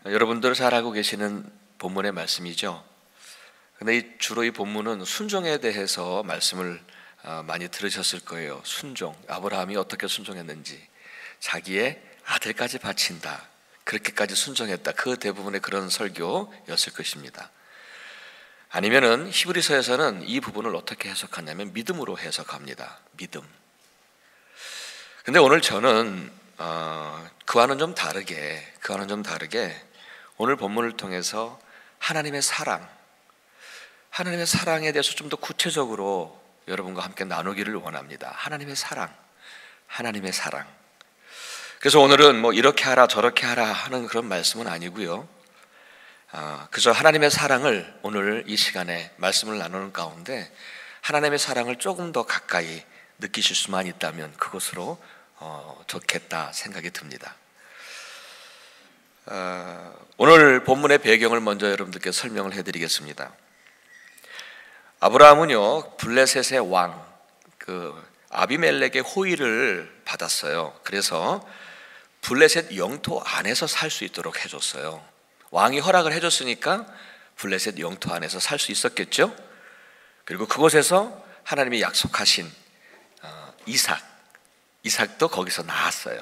여러분들 잘 알고 계시는 본문의 말씀이죠. 근데 주로 이 본문은 순종에 대해서 말씀을 많이 들으셨을 거예요. 순종, 아브라함이 어떻게 순종했는지, 자기의 아들까지 바친다, 그렇게까지 순종했다, 그 대부분의 그런 설교였을 것입니다. 아니면은 히브리서에서는 이 부분을 어떻게 해석하냐면 믿음으로 해석합니다. 믿음. 근데 오늘 저는 그와는 좀 다르게 오늘 본문을 통해서 하나님의 사랑에 대해서 좀 더 구체적으로 여러분과 함께 나누기를 원합니다. 하나님의 사랑. 그래서 오늘은 뭐 이렇게 하라 저렇게 하라 하는 그런 말씀은 아니고요. 그저 하나님의 사랑을 오늘 이 시간에 말씀을 나누는 가운데 하나님의 사랑을 조금 더 가까이 느끼실 수만 있다면 그것으로 좋겠다 생각이 듭니다. 오늘 본문의 배경을 먼저 여러분들께 설명을 해드리겠습니다. 아브라함은요, 블레셋의 왕 아비멜렉의 호의를 받았어요. 그래서 블레셋 영토 안에서 살 수 있도록 해줬어요. 왕이 허락을 해줬으니까 블레셋 영토 안에서 살 수 있었겠죠. 그리고 그곳에서 하나님이 약속하신 이삭도 거기서 낳았어요.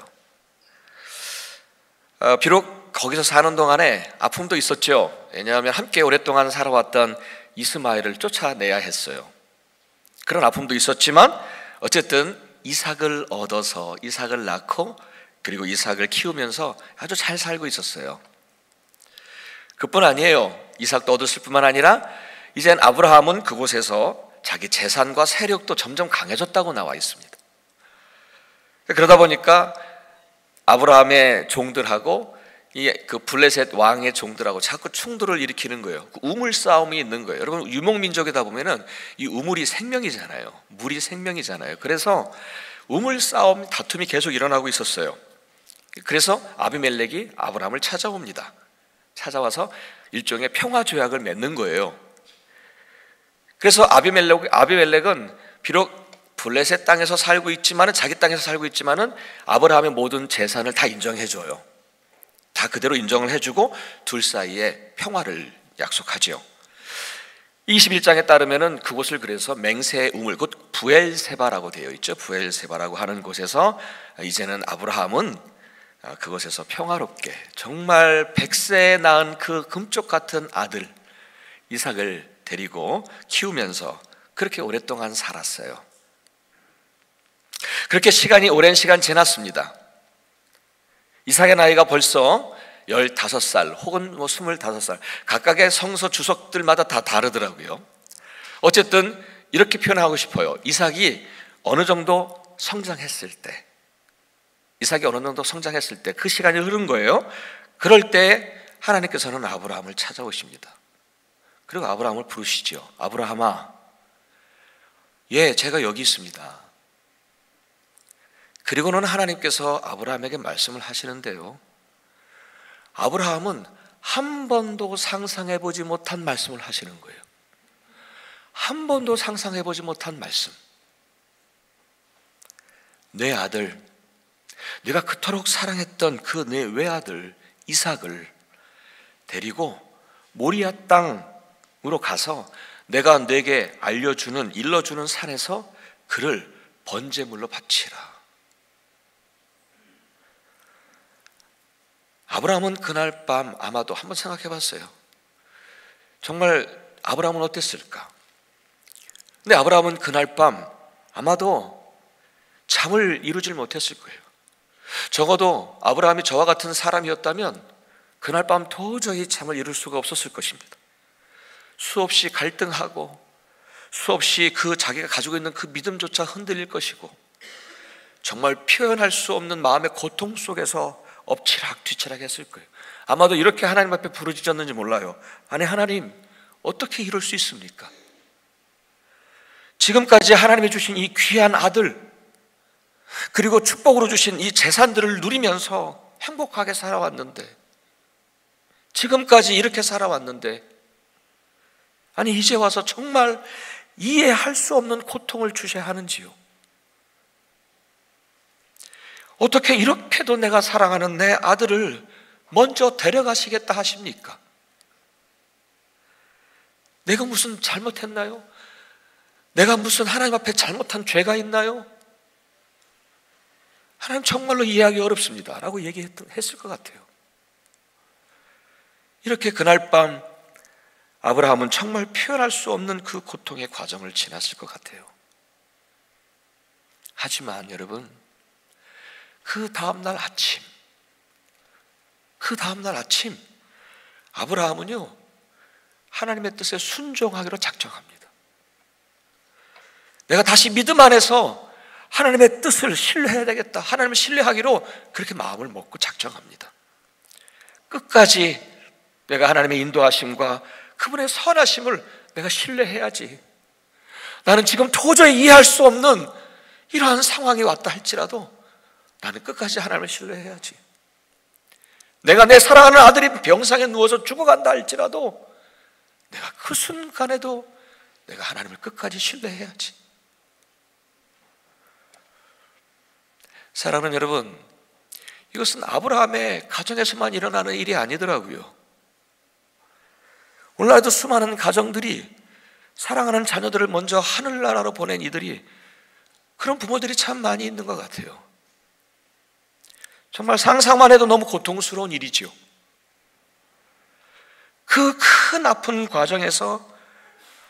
비록 거기서 사는 동안에 아픔도 있었죠. 왜냐하면 함께 오랫동안 살아왔던 이스마엘을 쫓아내야 했어요. 그런 아픔도 있었지만 어쨌든 이삭을 얻어서 이삭을 낳고 그리고 이삭을 키우면서 아주 잘 살고 있었어요. 그뿐 아니에요. 이삭도 얻었을 뿐만 아니라 이젠 아브라함은 그곳에서 자기 재산과 세력도 점점 강해졌다고 나와 있습니다. 그러다 보니까 아브라함의 종들하고 그 블레셋 왕의 종들하고 자꾸 충돌을 일으키는 거예요. 우물 싸움이 있는 거예요. 여러분, 유목민족이다 보면은 이 우물이 생명이잖아요. 물이 생명이잖아요. 그래서 우물 싸움, 다툼이 계속 일어나고 있었어요. 그래서 아비멜렉이 아브라함을 찾아옵니다. 찾아와서 일종의 평화 조약을 맺는 거예요. 그래서 아비멜렉은 비록 블레셋 땅에서 살고 있지만은, 자기 땅에서 살고 있지만은 아브라함의 모든 재산을 다 인정해줘요. 다 그대로 인정을 해주고 둘 사이에 평화를 약속하지요. 21장에 따르면은 그곳을 그래서 맹세의 우물, 곧 부엘세바라고 되어 있죠. 부엘세바라고 하는 곳에서 이제는 아브라함은 그곳에서 평화롭게 정말 100세에 낳은 그 금쪽 같은 아들 이삭을 데리고 키우면서 그렇게 오랫동안 살았어요. 그렇게 오랜 시간 지났습니다. 이삭의 나이가 벌써 15살 혹은 25살, 각각의 성서 주석들마다 다 다르더라고요. 어쨌든 이렇게 표현하고 싶어요. 이삭이 어느 정도 성장했을 때, 그 시간이 흐른 거예요. 그럴 때 하나님께서는 아브라함을 찾아오십니다. 그리고 아브라함을 부르시죠. 아브라함아, 제가 여기 있습니다. 그리고는 하나님께서 아브라함에게 말씀을 하시는데요, 아브라함은 한 번도 상상해보지 못한 말씀을 하시는 거예요. 한 번도 상상해보지 못한 말씀. 내 아들, 네가 그토록 사랑했던 그 내 외아들 이삭을 데리고 모리아 땅으로 가서 내가 네게 일러주는 산에서 그를 번제물로 바치라. 아브라함은 그날 밤 아마도 한번 생각해 봤어요. 정말 아브라함은 어땠을까? 근데 아브라함은 그날 밤 아마도 잠을 이루질 못했을 거예요. 적어도 아브라함이 저와 같은 사람이었다면 그날 밤 도저히 잠을 이룰 수가 없었을 것입니다. 수없이 갈등하고 수없이 자기가 가지고 있는 그 믿음조차 흔들릴 것이고 정말 표현할 수 없는 마음의 고통 속에서 엎치락 뒤치락 했을 거예요. 아마도 이렇게 하나님 앞에 부르짖었는지 몰라요. 아니, 하나님, 어떻게 이럴 수 있습니까? 지금까지 하나님이 주신 이 귀한 아들, 그리고 축복으로 주신 이 재산들을 누리면서 행복하게 살아왔는데, 지금까지 이렇게 살아왔는데, 아니 이제 와서 정말 이해할 수 없는 고통을 주셔야 하는지요. 어떻게 이렇게도 내가 사랑하는 내 아들을 먼저 데려가시겠다 하십니까? 내가 무슨 잘못했나요? 내가 무슨 하나님 앞에 잘못한 죄가 있나요? 하나님 정말로 이해하기 어렵습니다 라고 얘기했을 것 같아요. 이렇게 그날 밤 아브라함은 정말 표현할 수 없는 그 고통의 과정을 지났을 것 같아요. 하지만 여러분, 그 다음날 아침 아브라함은요 하나님의 뜻에 순종하기로 작정합니다. 내가 다시 믿음 안에서 하나님의 뜻을 신뢰해야 되겠다, 하나님을 신뢰하기로 그렇게 마음을 먹고 작정합니다. 끝까지 내가 하나님의 인도하심과 그분의 선하심을 내가 신뢰해야지. 나는 지금 도저히 이해할 수 없는 이러한 상황이 왔다 할지라도 나는 끝까지 하나님을 신뢰해야지. 내가 내 사랑하는 아들이 병상에 누워서 죽어간다 할지라도 내가 그 순간에도 내가 하나님을 끝까지 신뢰해야지. 사랑하는 여러분, 이것은 아브라함의 가정에서만 일어나는 일이 아니더라고요. 오늘날도 수많은 가정들이 사랑하는 자녀들을 먼저 하늘나라로 보낸 이들이, 그런 부모들이 참 많이 있는 것 같아요. 정말 상상만 해도 너무 고통스러운 일이지요. 그 큰 아픈 과정에서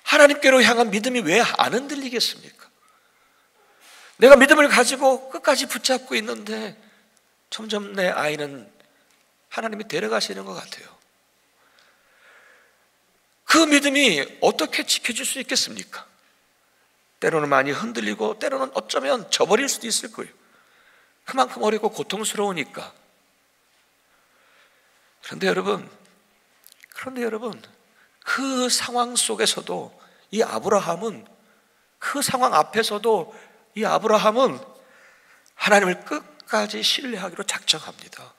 하나님께로 향한 믿음이 왜 안 흔들리겠습니까? 내가 믿음을 가지고 끝까지 붙잡고 있는데 점점 내 아이는 하나님이 데려가시는 것 같아요. 그 믿음이 어떻게 지켜질 수 있겠습니까? 때로는 많이 흔들리고 때로는 어쩌면 져버릴 수도 있을 거예요. 그만큼 어렵고 고통스러우니까. 그런데 여러분, 그 상황 속에서도 이 아브라함은, 그 상황 앞에서도 이 아브라함은 하나님을 끝까지 신뢰하기로 작정합니다.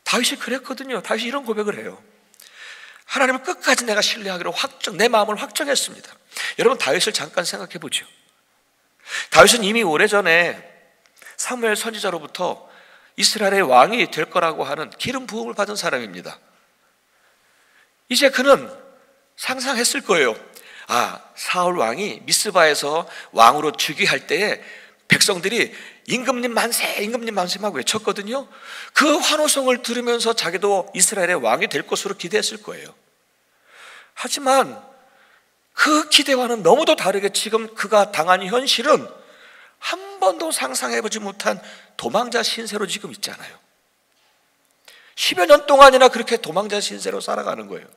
다윗이 그랬거든요. 다윗이 이런 고백을 해요. 하나님을 끝까지 내가 신뢰하기로 내 마음을 확정했습니다. 여러분, 다윗을 잠깐 생각해 보죠. 다윗은 이미 오래전에 사무엘 선지자로부터 이스라엘의 왕이 될 거라고 하는 기름 부음을 받은 사람입니다. 이제 그는 상상했을 거예요. 사울 왕이 미스바에서 왕으로 즉위할 때에 백성들이 임금님 만세, 임금님 만세 막 외쳤거든요. 그 환호성을 들으면서 자기도 이스라엘의 왕이 될 것으로 기대했을 거예요. 하지만 그 기대와는 너무도 다르게 지금 그가 당한 현실은 한 번도 상상해보지 못한 도망자 신세로 지금 있잖아요. 10여 년 동안이나 그렇게 도망자 신세로 살아가는 거예요.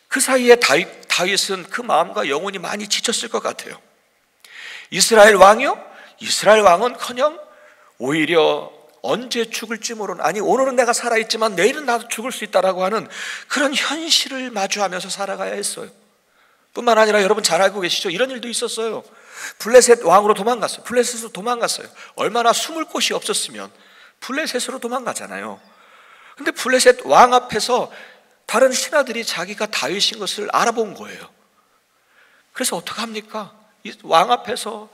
그 사이에 다윗은 그 마음과 영혼이 많이 지쳤을 것 같아요. 이스라엘 왕이요? 이스라엘 왕은커녕 오히려 언제 죽을지 모르는, 오늘은 내가 살아있지만 내일은 나도 죽을 수 있다라고 하는 그런 현실을 마주하면서 살아가야 했어요. 뿐만 아니라 여러분 잘 알고 계시죠? 이런 일도 있었어요. 블레셋 왕으로 도망갔어요. 블레셋으로 도망갔어요. 얼마나 숨을 곳이 없었으면 블레셋으로 도망가잖아요. 근데 블레셋 왕 앞에서 다른 신하들이 자기가 다윗인 것을 알아본 거예요. 그래서 어떡합니까? 이 왕 앞에서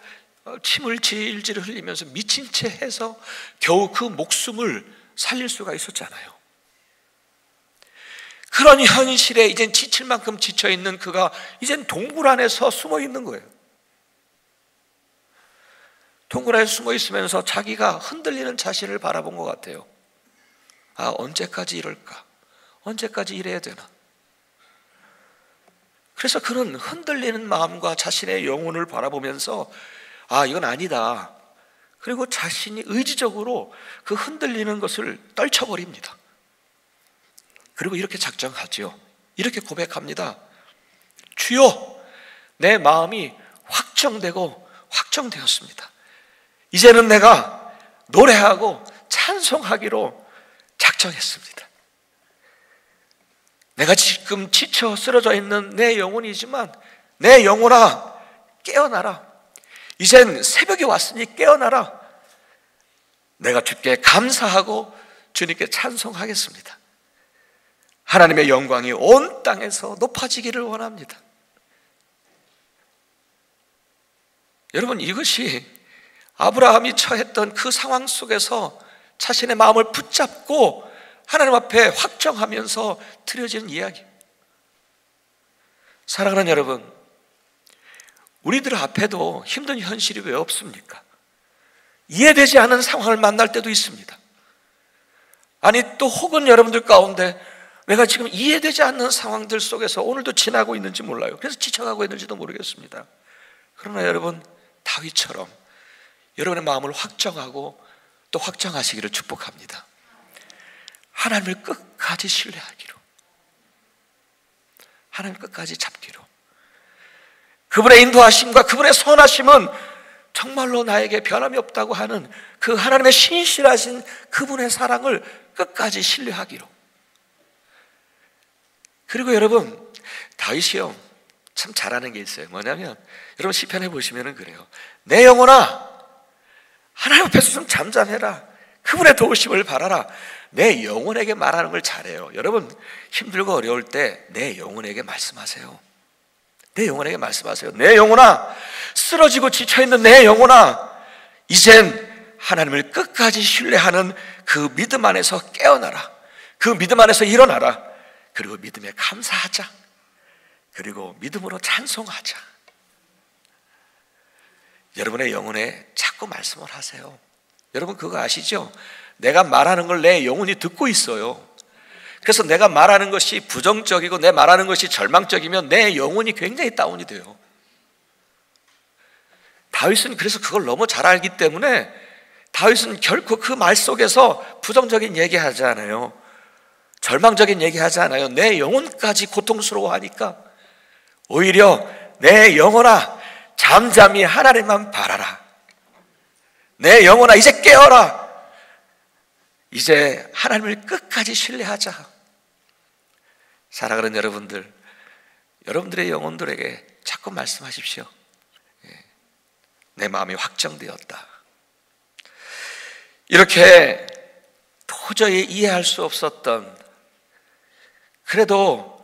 침을 질질 흘리면서 미친 채 해서 겨우 그 목숨을 살릴 수가 있었잖아요. 그런 현실에 이젠 지칠 만큼 지쳐있는 그가 이젠 동굴 안에서 숨어 있는 거예요. 동굴 안에 숨어 있으면서 자기가 흔들리는 자신을 바라본 것 같아요. 언제까지 이럴까? 언제까지 이래야 되나? 그래서 그는 흔들리는 마음과 자신의 영혼을 바라보면서 이건 아니다. 그리고 자신이 의지적으로 그 흔들리는 것을 떨쳐버립니다. 그리고 이렇게 작정하죠. 이렇게 고백합니다. 주여, 내 마음이 확정되고 확정되었습니다. 이제는 내가 노래하고 찬송하기로 작정했습니다. 내가 지금 지쳐 쓰러져 있는 내 영혼이지만 내 영혼아 깨어나라. 이젠 새벽이 왔으니 깨어나라. 내가 주께 감사하고 주님께 찬송하겠습니다. 하나님의 영광이 온 땅에서 높아지기를 원합니다. 여러분, 이것이 아브라함이 처했던 그 상황 속에서 자신의 마음을 붙잡고 하나님 앞에 확정하면서 드려지는 이야기. 사랑하는 여러분, 우리들 앞에도 힘든 현실이 왜 없습니까? 이해되지 않는 상황을 만날 때도 있습니다. 아니, 또 혹은 여러분들 가운데 내가 지금 이해되지 않는 상황들 속에서 오늘도 지나고 있는지 몰라요. 그래서 지쳐가고 있는지도 모르겠습니다. 그러나 여러분, 다윗처럼 여러분의 마음을 확정하고 또 확정하시기를 축복합니다. 하나님을 끝까지 신뢰하기로, 하나님을 끝까지 잡기로. 그분의 인도하심과 그분의 선하심은 정말로 나에게 변함이 없다고 하는 그 하나님의 신실하신 그분의 사랑을 끝까지 신뢰하기로. 그리고 여러분, 다윗이요 참 잘하는 게 있어요. 뭐냐면 여러분 시편에 보시면은 그래요. 내 영혼아, 하나님 앞에서 좀 잠잠해라. 그분의 도우심을 바라라. 내 영혼에게 말하는 걸 잘해요. 여러분 힘들고 어려울 때 내 영혼에게 말씀하세요. 내 영혼에게 말씀하세요. 내 영혼아, 쓰러지고 지쳐있는 내 영혼아, 이젠 하나님을 끝까지 신뢰하는 그 믿음 안에서 깨어나라. 그 믿음 안에서 일어나라. 그리고 믿음에 감사하자. 그리고 믿음으로 찬송하자. 여러분의 영혼에 자꾸 말씀을 하세요. 여러분 그거 아시죠? 내가 말하는 걸 내 영혼이 듣고 있어요. 그래서 내가 말하는 것이 부정적이고 내 말하는 것이 절망적이면 내 영혼이 굉장히 다운이 돼요. 다윗은 그래서 그걸 너무 잘 알기 때문에 다윗은 결코 그 말 속에서 부정적인 얘기하지 않아요. 절망적인 얘기하지 않아요. 내 영혼까지 고통스러워하니까 오히려 내 영혼아, 잠잠히 하나님만 바라라. 내 영혼아, 이제 깨어라. 이제 하나님을 끝까지 신뢰하자. 사랑하는 여러분들, 여러분들의 영혼들에게 자꾸 말씀하십시오. 내 마음이 확정되었다. 이렇게 도저히 이해할 수 없었던, 그래도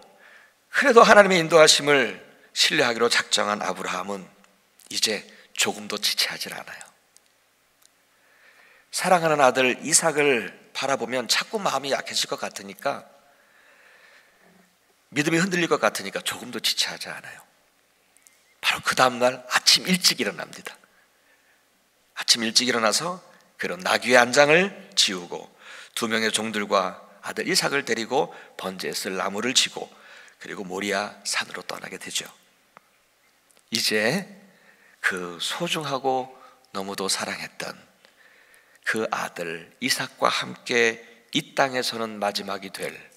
하나님의 인도하심을 신뢰하기로 작정한 아브라함은 이제 조금도 지체하지 않아요. 사랑하는 아들 이삭을 바라보면 자꾸 마음이 약해질 것 같으니까, 믿음이 흔들릴 것 같으니까 조금도 지체하지 않아요. 바로 그 다음날 아침 일찍 일어납니다. 아침 일찍 일어나서 그런 나귀의 안장을 지우고 2명의 종들과 아들 이삭을 데리고 번제에 쓸 나무를 지고 그리고 모리아 산으로 떠나게 되죠. 이제 그 소중하고 너무도 사랑했던 그 아들 이삭과 함께 이 땅에서는 마지막이 될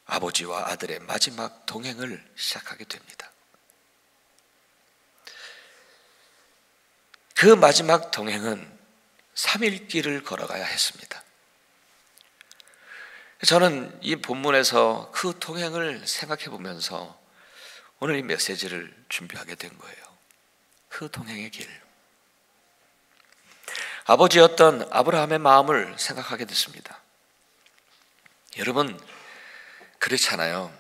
아버지와 아들의 마지막 동행을 시작하게 됩니다. 그 마지막 동행은 3일 길을 걸어가야 했습니다. 저는 이 본문에서 그 동행을 생각해 보면서 오늘 이 메시지를 준비하게 된 거예요. 그 동행의 길. 아버지였던 아브라함의 마음을 생각하게 됐습니다. 여러분 그렇잖아요.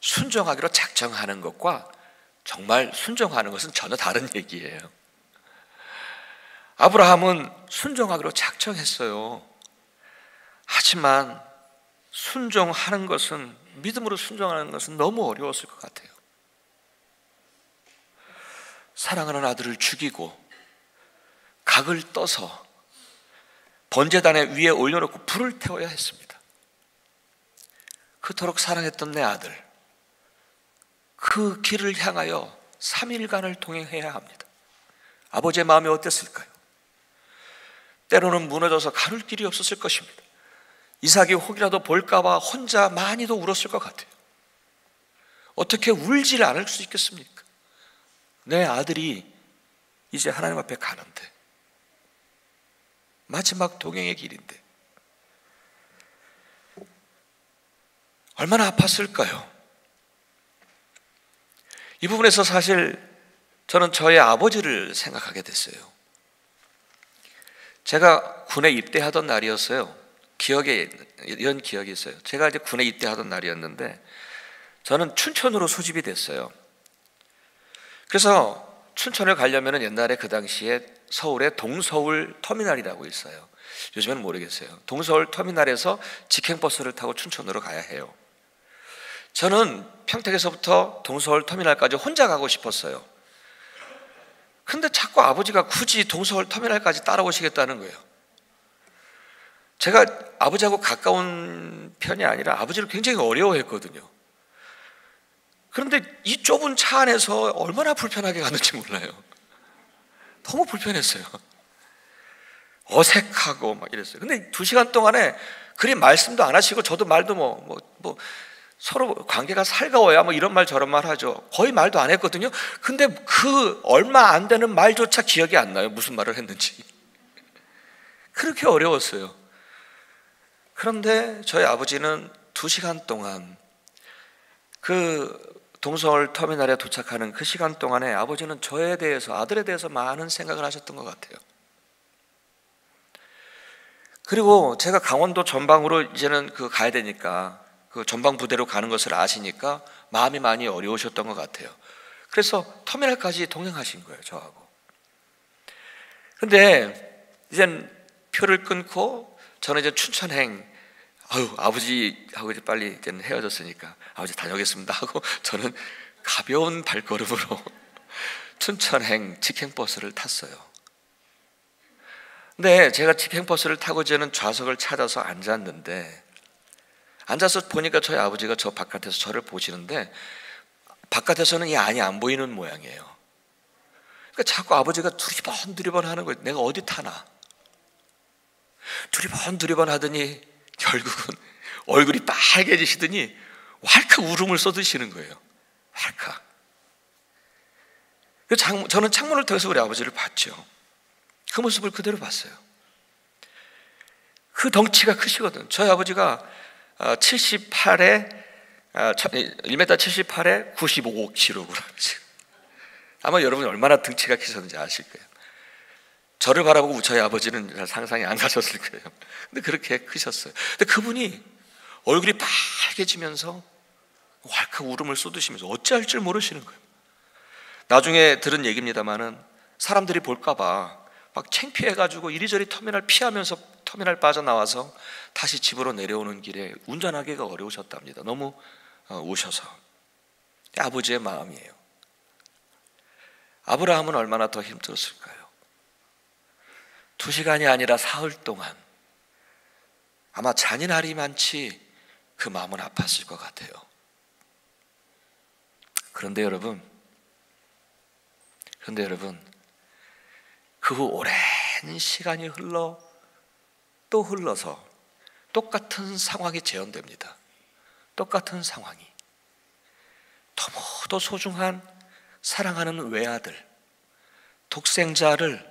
순종하기로 작정하는 것과 정말 순종하는 것은 전혀 다른 얘기예요. 아브라함은 순종하기로 작정했어요. 하지만 순종하는 것은, 믿음으로 순종하는 것은 너무 어려웠을 것 같아요. 사랑하는 아들을 죽이고 각을 떠서 번제단에 위에 올려놓고 불을 태워야 했습니다. 그토록 사랑했던 내 아들, 그 길을 향하여 3일간을 동행해야 합니다. 아버지의 마음이 어땠을까요? 때로는 무너져서 가를 길이 없었을 것입니다. 이삭이 혹이라도 볼까봐 혼자 많이도 울었을 것 같아요. 어떻게 울지를 않을 수 있겠습니까? 내 아들이 이제 하나님 앞에 가는데, 마지막 동행의 길인데 얼마나 아팠을까요? 이 부분에서 사실 저는 저의 아버지를 생각하게 됐어요. 제가 군에 입대하던 날이었어요. 이런 기억이 있어요. 제가 이제 군에 입대하던 날이었는데 저는 춘천으로 소집이 됐어요. 그래서 춘천을 가려면 옛날에 그 당시에 서울에 동서울 터미널이라고 있어요. 요즘에는 모르겠어요. 동서울 터미널에서 직행버스를 타고 춘천으로 가야 해요. 저는 평택에서부터 동서울 터미널까지 혼자 가고 싶었어요. 근데 자꾸 아버지가 굳이 동서울 터미널까지 따라오시겠다는 거예요. 제가 아버지하고 가까운 편이 아니라 아버지를 굉장히 어려워했거든요. 그런데 이 좁은 차 안에서 얼마나 불편하게 갔는지 몰라요. 너무 불편했어요. 어색하고 막 이랬어요. 근데 2시간 동안에 그리 말씀도 안 하시고 저도 말도 서로 관계가 살가워야 뭐 이런 말 저런 말 하죠. 거의 말도 안 했거든요. 근데 그 얼마 안 되는 말조차 기억이 안 나요. 무슨 말을 했는지. 그렇게 어려웠어요. 그런데 저희 아버지는 2시간 동안 그 동서울 터미널에 도착하는 그 시간 동안에 아버지는 저에 대해서, 아들에 대해서 많은 생각을 하셨던 것 같아요. 그리고 제가 강원도 전방으로 이제는 가야 되니까 그 전방 부대로 가는 것을 아시니까 마음이 많이 어려우셨던 것 같아요. 그래서 터미널까지 동행하신 거예요, 저하고. 근데 이젠 표를 끊고 저는 이제 춘천행, 아버지하고 이제 빨리 이제 헤어졌으니까 아버지 다녀오겠습니다 하고 저는 가벼운 발걸음으로 춘천행 직행버스를 탔어요. 근데 제가 직행버스를 타고 저는 좌석을 찾아서 앉았는데, 앉아서 보니까 저희 아버지가 저 바깥에서 저를 보시는데 바깥에서는 이 안이 안 보이는 모양이에요. 그러니까 자꾸 아버지가 두리번 하는 거예요. 내가 어디 타나. 두리번 하더니 결국은 얼굴이 빨개지시더니 왈칵 울음을 쏟으시는 거예요. 왈칵. 저는 창문을 통해서 우리 아버지를 봤죠. 그 모습을 그대로 봤어요. 그 덩치가 크시거든. 저희 아버지가 1m 78에 95kg. 아마 여러분이 얼마나 등치가 크셨는지 아실 거예요. 저를 바라보고 저희 아버지는 잘 상상이 안 가셨을 거예요. 근데 그렇게 크셨어요. 근데 그분이 얼굴이 빨개지면서 왈칵 울음을 쏟으시면서 어찌할 줄 모르시는 거예요. 나중에 들은 얘기입니다만은 사람들이 볼까봐 막 창피해가지고 이리저리 터미널 피하면서 터미널 빠져나와서 다시 집으로 내려오는 길에 운전하기가 어려우셨답니다. 너무 우셔서. 아버지의 마음이에요. 아브라함은 얼마나 더 힘들었을까요? 2시간이 아니라 사흘 동안 아마 잔인하리 많지 그 마음은 아팠을 것 같아요. 그런데 여러분, 그 후 오랜 시간이 또 흘러서 똑같은 상황이 재현됩니다. 똑같은 상황이. 너무도 소중한 사랑하는 외아들, 독생자를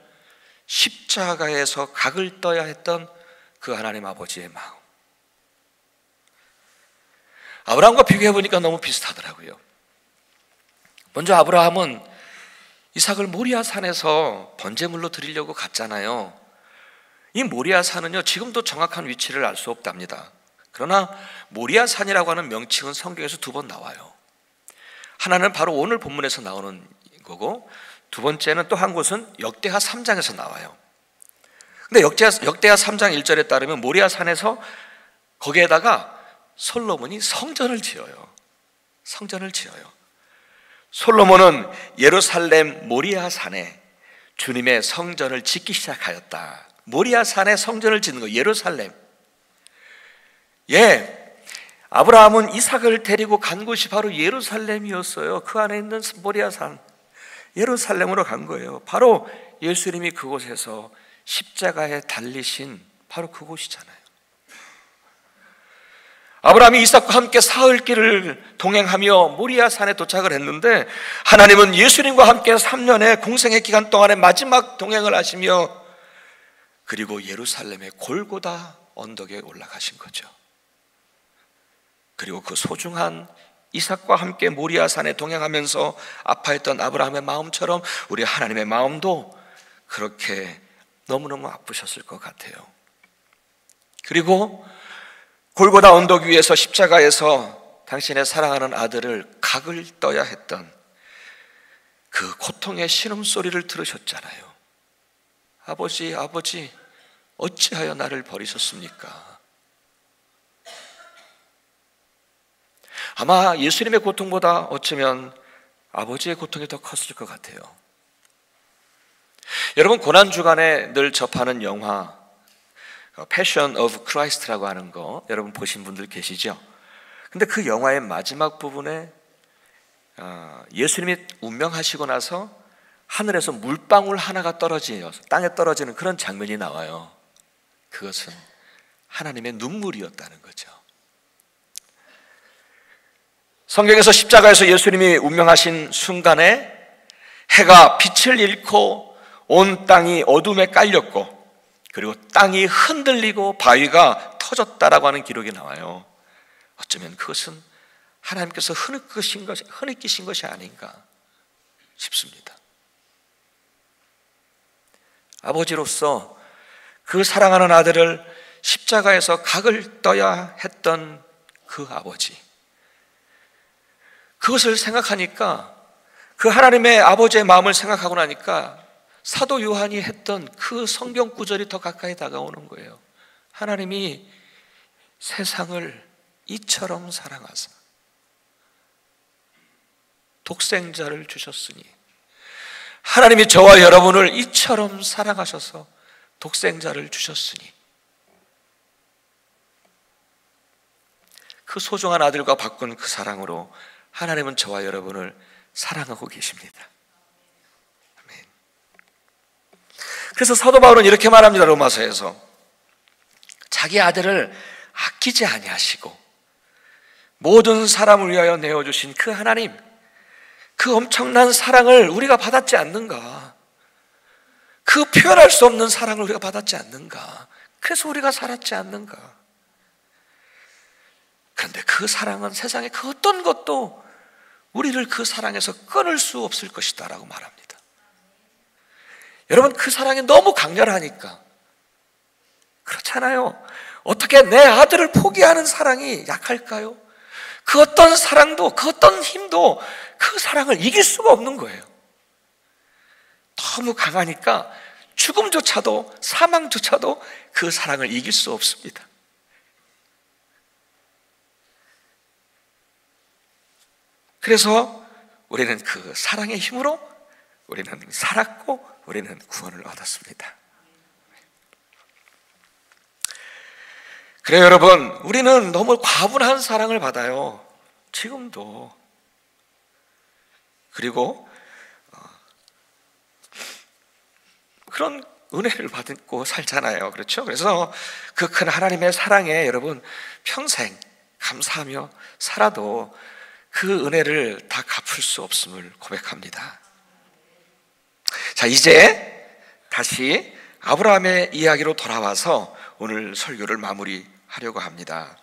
십자가에서 각을 떠야 했던 그 하나님 아버지의 마음. 아브라함과 비교해 보니까 너무 비슷하더라고요. 먼저 아브라함은 이삭을 모리아 산에서 번제물로 드리려고 갔잖아요. 이 모리아 산은요, 지금도 정확한 위치를 알 수 없답니다. 그러나 모리아 산이라고 하는 명칭은 성경에서 2번 나와요. 하나는 바로 오늘 본문에서 나오는 거고, 2번째는 또 한 곳은 역대하 3장에서 나와요. 근데 역대하 3장 1절에 따르면 모리아 산에서 거기에다가 솔로몬이 성전을 지어요. 솔로몬은 예루살렘 모리아 산에 주님의 성전을 짓기 시작하였다. 모리아 산에 성전을 짓는 거, 예루살렘. 아브라함은 이삭을 데리고 간 곳이 바로 예루살렘이었어요. 그 안에 있는 모리아 산, 예루살렘으로 간 거예요. 바로 예수님이 그곳에서 십자가에 달리신 바로 그곳이잖아요. 아브라함이 이삭과 함께 사흘길을 동행하며 모리아 산에 도착을 했는데, 하나님은 예수님과 함께 3년의 공생의 기간 동안에 마지막 동행을 하시며 그리고 예루살렘의 골고다 언덕에 올라가신 거죠. 그리고 그 소중한 이삭과 함께 모리아 산에 동행하면서 아파했던 아브라함의 마음처럼 우리 하나님의 마음도 그렇게 너무너무 아프셨을 것 같아요. 그리고 골고다 언덕 위에서 십자가에서 당신의 사랑하는 아들을 각을 떠야 했던 그 고통의 신음소리를 들으셨잖아요. 아버지, 어찌하여 나를 버리셨습니까? 아마 예수님의 고통보다 어쩌면 아버지의 고통이 더 컸을 것 같아요. 여러분, 고난주간에 늘 접하는 영화 Passion of Christ라고 하는 거 여러분 보신 분들 계시죠? 근데 그 영화의 마지막 부분에 예수님이 운명하시고 나서 하늘에서 물방울 하나가 떨어져요. 땅에 떨어지는 그런 장면이 나와요. 그것은 하나님의 눈물이었다는 거죠. 성경에서 십자가에서 예수님이 운명하신 순간에 해가 빛을 잃고 온 땅이 어둠에 깔렸고, 그리고 땅이 흔들리고 바위가 터졌다라고 하는 기록이 나와요. 어쩌면 그것은 하나님께서 흐느끼신 것이 아닌가 싶습니다. 아버지로서 그 사랑하는 아들을 십자가에서 각을 떠야 했던 그 아버지, 그것을 생각하니까, 그 하나님의 아버지의 마음을 생각하고 나니까 사도 요한이 했던 그 성경 구절이 더 가까이 다가오는 거예요. 하나님이 세상을 이처럼 사랑하사 독생자를 주셨으니, 하나님이 저와 여러분을 이처럼 사랑하셔서 독생자를 주셨으니, 그 소중한 아들과 바꾼 그 사랑으로 하나님은 저와 여러분을 사랑하고 계십니다. 아멘. 그래서 사도 바울은 이렇게 말합니다. 로마서에서 자기 아들을 아끼지 아니하시고 모든 사람을 위하여 내어주신 그 하나님, 그 엄청난 사랑을 우리가 받았지 않는가? 그 표현할 수 없는 사랑을 우리가 받았지 않는가? 그래서 우리가 살았지 않는가? 그런데 그 사랑은 세상의 그 어떤 것도 우리를 그 사랑에서 끊을 수 없을 것이다 라고 말합니다. 여러분, 그 사랑이 너무 강렬하니까 그렇잖아요. 어떻게 내 아들을 포기하는 사랑이 약할까요? 그 어떤 사랑도, 그 어떤 힘도 그 사랑을 이길 수가 없는 거예요. 너무 강하니까 죽음조차도, 사망조차도 그 사랑을 이길 수 없습니다. 그래서 우리는 그 사랑의 힘으로 우리는 살았고 우리는 구원을 얻었습니다. 그래요, 여러분, 우리는 너무 과분한 사랑을 받아요. 지금도. 그리고 그런 은혜를 받고 살잖아요. 그렇죠? 그래서 그 큰 하나님의 사랑에 여러분 평생 감사하며 살아도 그 은혜를 다 갚을 수 없음을 고백합니다. 자, 이제 다시 아브라함의 이야기로 돌아와서 오늘 설교를 마무리하려고 합니다.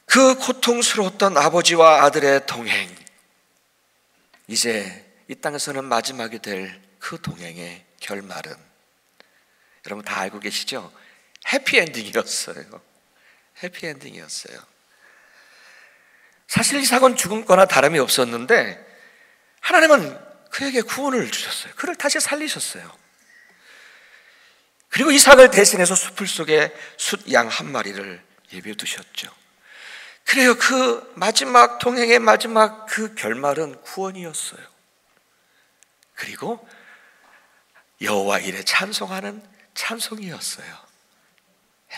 그 고통스러웠던 아버지와 아들의 동행, 이제 이 땅에서는 마지막이 될 그 동행의 결말은 여러분 다 알고 계시죠? 해피엔딩이었어요. 해피엔딩이었어요. 사실 이삭은 죽은 거나 다름이 없었는데 하나님은 그에게 구원을 주셨어요. 그를 다시 살리셨어요. 그리고 이삭을 대신해서 숲을 속에 숫양 한 마리를 예비해 두셨죠. 그래요, 그 마지막 동행의 마지막 그 결말은 구원이었어요. 그리고 여호와 이레 찬송하는 찬송이었어요.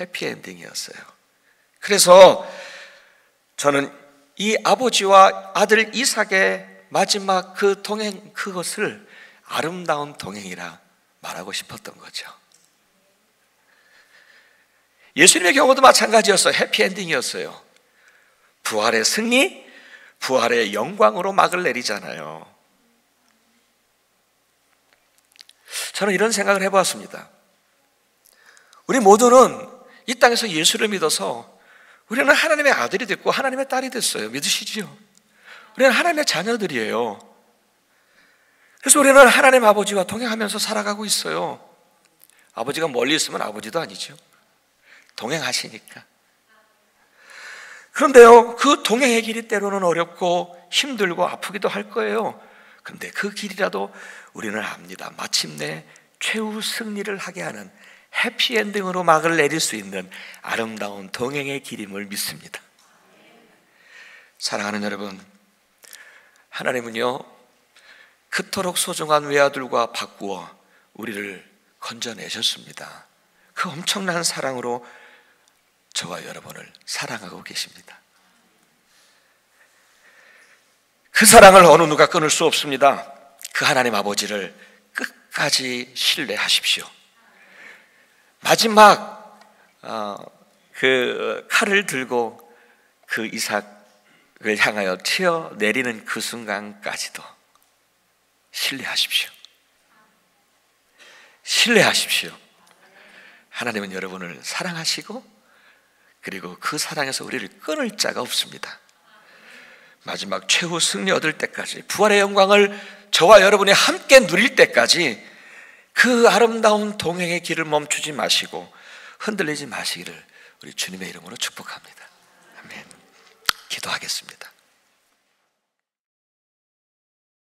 해피엔딩이었어요. 그래서 저는 이 아버지와 아들 이삭의 마지막 그 동행, 그것을 아름다운 동행이라 말하고 싶었던 거죠. 예수님의 경우도 마찬가지였어요. 해피엔딩이었어요. 부활의 승리, 부활의 영광으로 막을 내리잖아요. 저는 이런 생각을 해보았습니다. 우리 모두는 이 땅에서 예수를 믿어서 우리는 하나님의 아들이 됐고 하나님의 딸이 됐어요. 믿으시죠? 우리는 하나님의 자녀들이에요. 그래서 우리는 하나님 아버지와 동행하면서 살아가고 있어요. 아버지가 멀리 있으면 아버지도 아니죠. 동행하시니까. 그런데요, 그 동행의 길이 때로는 어렵고 힘들고 아프기도 할 거예요. 그런데 그 길이라도 우리는 압니다. 마침내 최후 승리를 하게 하는 해피엔딩으로 막을 내릴 수 있는 아름다운 동행의 길임을 믿습니다. 사랑하는 여러분, 하나님은요 그토록 소중한 외아들과 바꾸어 우리를 건져내셨습니다. 그 엄청난 사랑으로 저와 여러분을 사랑하고 계십니다. 그 사랑을 어느 누가 끊을 수 없습니다. 그 하나님 아버지를 끝까지 신뢰하십시오. 마지막 그 칼을 들고 그 이삭을 향하여 튀어내리는 그 순간까지도 신뢰하십시오. 신뢰하십시오. 하나님은 여러분을 사랑하시고 그리고 그 사랑에서 우리를 끊을 자가 없습니다. 마지막 최후 승리 얻을 때까지, 부활의 영광을 저와 여러분이 함께 누릴 때까지 그 아름다운 동행의 길을 멈추지 마시고 흔들리지 마시기를 우리 주님의 이름으로 축복합니다. 아멘. 기도하겠습니다.